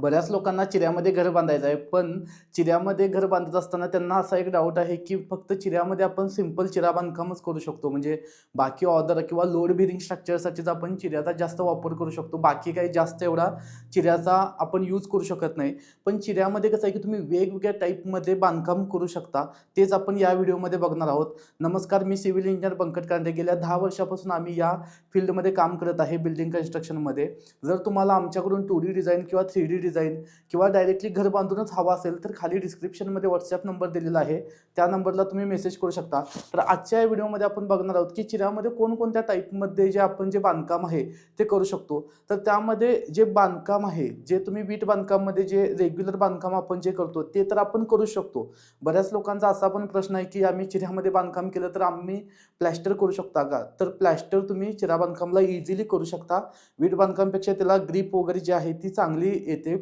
बऱ्याच लोकांना चिऱ्यामध्ये घर बांधायचं आहे, पण चिऱ्यामध्ये घर बांधत असताना त्यांना असा एक डाऊट आहे, की फक्त चिऱ्यामध्ये आपण सिंपल चिरा बांधकामच करू शकतो. म्हणजे बाकी ऑर्डर किंवा लोड बेअरिंग स्ट्रक्चरसाठीच आपण चिऱ्याचा जास्त वापर करू शकतो. बाकी काही जास्त एवढा चिऱ्याचा आपण यूज करू शकत नाही. पण चिऱ्यामध्ये कसं आहे, की तुम्ही वेगवेगळ्या टाईपमध्ये बांधकाम करू शकता. तेच आपण या व्हिडिओमध्ये बघणार आहोत. नमस्कार, मी सिव्हिल इंजिनियर बंकट कांडे. गेल्या 10 वर्षापासून आम्ही या फील्डमध्ये काम करत आहे, बिल्डिंग कन्स्ट्रक्शनमध्ये. जर तुम्हाला आमच्याकडून 2D डिझाईन किंवा 3D डिझाईन किंवा डायरेक्टली घर बांधूनच हवा असेल तर खाली डिस्क्रिप्शनमध्ये व्हॉट्सॲप नंबर दिलेला आहे, त्या नंबरला तुम्ही मेसेज करू शकता. तर आजच्या या व्हिडिओमध्ये आपण बघणार आहोत की चिऱ्यामध्ये कोणकोणत्या टाईपमध्ये जे बांधकाम आहे ते करू शकतो. तर त्यामध्ये जे बांधकाम आहे, जे तुम्ही वीट बांधकाममध्ये जे रेग्युलर बांधकाम आपण जे करतो ते तर आपण करू शकतो. बऱ्याच लोकांचा असा पण प्रश्न आहे की आम्ही चिऱ्यामध्ये बांधकाम केलं तर आम्ही प्लॅस्टर करू शकता का? तर प्लॅस्टर तुम्ही चिरा बांधकामला इझिली करू शकता. वीट बांधकामपेक्षा त्याला ग्रीप वगैरे जी आहे ती चांगली येते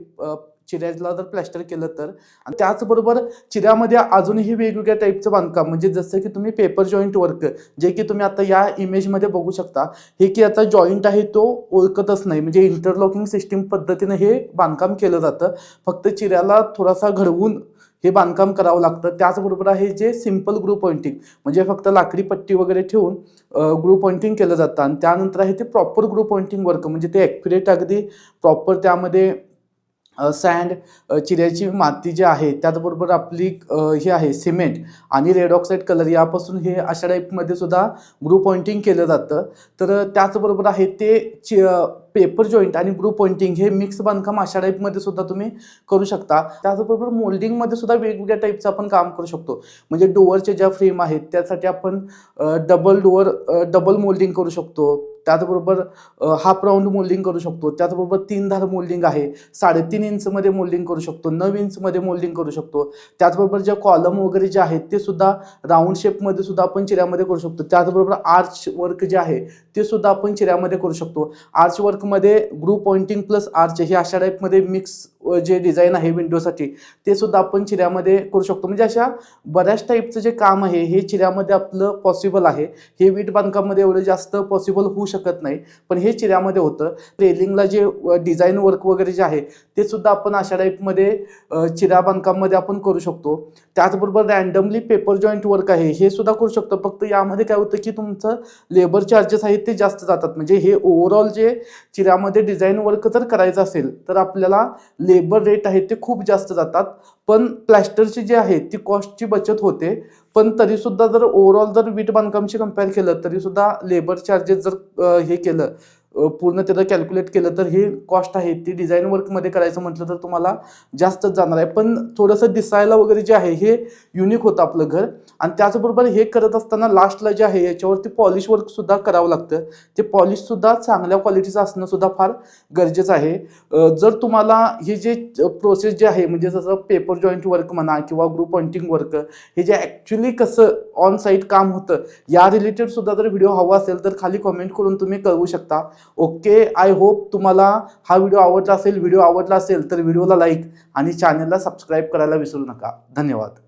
चिऱ्याला जर प्लॅस्टर केलं तर. आणि त्याचबरोबर चिऱ्यामध्ये अजूनही वेगवेगळ्या टाईपचं बांधकाम, म्हणजे जसं की तुम्ही पेपर जॉईंट वर्क, जे की तुम्ही आता या इमेजमध्ये बघू शकता, हे की आता जॉईंट आहे तो ओळखतच नाही, म्हणजे इंटरलॉकिंग सिस्टीम पद्धतीने हे बांधकाम केलं जातं. फक्त चिऱ्याला थोडासा घडवून हे बांधकाम करावं लागतं. त्याचबरोबर आहे जे सिंपल ग्रू पॉइंटिंग, म्हणजे फक्त लाकडी पट्टी वगैरे ठेवून ग्रू पॉइंटिंग केलं जातं. आणि त्यानंतर आहे ते प्रॉपर ग्रू पॉइंटिंग वर्क, म्हणजे ते ॲक्युरेट अगदी प्रॉपर त्यामध्ये सँड, चिऱ्याची माती जी आहे, त्याचबरोबर आपली हे आहे सिमेंट आणि रेड ऑक्साईड कलर, यापासून हे अशा टाईपमध्ये सुद्धा ग्रू पॉइंटिंग केलं जातं. तर त्याचबरोबर आहे ते पेपर जॉईंट आणि ग्रू पॉइंटिंग हे मिक्स बांधकाम अशा टाईपमध्ये सुद्धा तुम्ही करू शकता. त्याचबरोबर मोल्डिंगमध्ये सुद्धा वेगवेगळ्या टाईपचं आपण काम करू शकतो. म्हणजे डोअरच्या ज्या फ्रेम आहेत त्यासाठी आपण डबल मोल्डिंग करू शकतो. त्याचबरोबर हाफ राऊंड मोल्डिंग करू शकतो. त्याचबरोबर 3 धार मोल्डिंग आहे, 3.5 इंचमध्ये मोल्डिंग करू शकतो, 9 इंचमध्ये मोल्डिंग करू शकतो. त्याचबरोबर ज्या कॉलम वगैरे जे आहेत ते सुद्धा राऊंड शेपमध्ये सुद्धा आपण चिऱ्यामध्ये करू शकतो. त्याचबरोबर आर्च वर्क जे आहे ते सुद्धा आपण चिऱ्यामध्ये करू शकतो. आर्च वर्कमध्ये ग्रू पॉइंटिंग प्लस आर्च हे अशा टाईपमध्ये मिक्स जे डिझाईन आहे विंडोसाठी ते सुद्धा आपण चिऱ्यामध्ये करू शकतो. म्हणजे अशा बऱ्याच टाईपचं जे काम आहे हे चिऱ्यामध्ये आपलं पॉसिबल आहे. हे वीट बांधकाममध्ये एवढं जास्त पॉसिबल होऊ शकत नाही, पण हे चिऱ्यामध्ये होतं. रेलिंगला जे डिझाईन वर्क वगैरे जे आहे ते सुद्धा आपण अशा टाईपमध्ये चिऱ्या बांधकाममध्ये आपण करू शकतो. त्याचबरोबर रँडमली पेपर जॉईंट वर्क आहे हे सुद्धा करू शकतो. फक्त यामध्ये काय होतं की तुमचं लेबर चार्जेस आहेत ते जास्त जातात. म्हणजे हे ओव्हरऑल जे चिऱ्यामध्ये डिझाईन वर्क जर करायचं असेल तर आपल्याला लेबर रेट आहे ते खूप जास्त जातात. पण प्लॅस्टरची जी आहे ती कॉस्टची बचत होते. पण तरीसुद्धा जर ओव्हरऑल जर वीट बांधकामशी कंपेअर केलं तरीसुद्धा लेबर चार्जेस जर हे केलं पूर्ण त्याचं कॅल्क्युलेट केलं तर हे कॉस्ट आहे ती डिझाईन वर्कमध्ये करायचं म्हटलं तर तुम्हाला जास्तच जाणार आहे. पण थोडंसं दिसायला वगैरे जे आहे हे युनिक होतं आपलं घर. आणि त्याचबरोबर हे करत असताना लास्टला जे आहे याच्यावरती पॉलिश वर्कसुद्धा करावं लागतं. ते पॉलिशसुद्धा चांगल्या क्वालिटीचं असणं सुद्धा फार गरजेचं आहे. जर तुम्हाला हे जे प्रोसेस जे आहे, म्हणजे जसं पेपर जॉईंट वर्क म्हणा किंवा ग्रू पॉइंटिंग वर्क, हे जे ॲक्च्युली कसं ऑन साईट काम होतं या रिलेटेड सुद्धा जर व्हिडिओ हवा असेल तर खाली कमेंट करून तुम्ही कळवू शकता. ओके, आय होप तुम्हाला हा व्हिडिओ आवडला असेल. व्हिडिओ आवडला असेल तर व्हिडिओला लाईक आणि चॅनलला सबस्क्राईब करायला विसरू नका. धन्यवाद.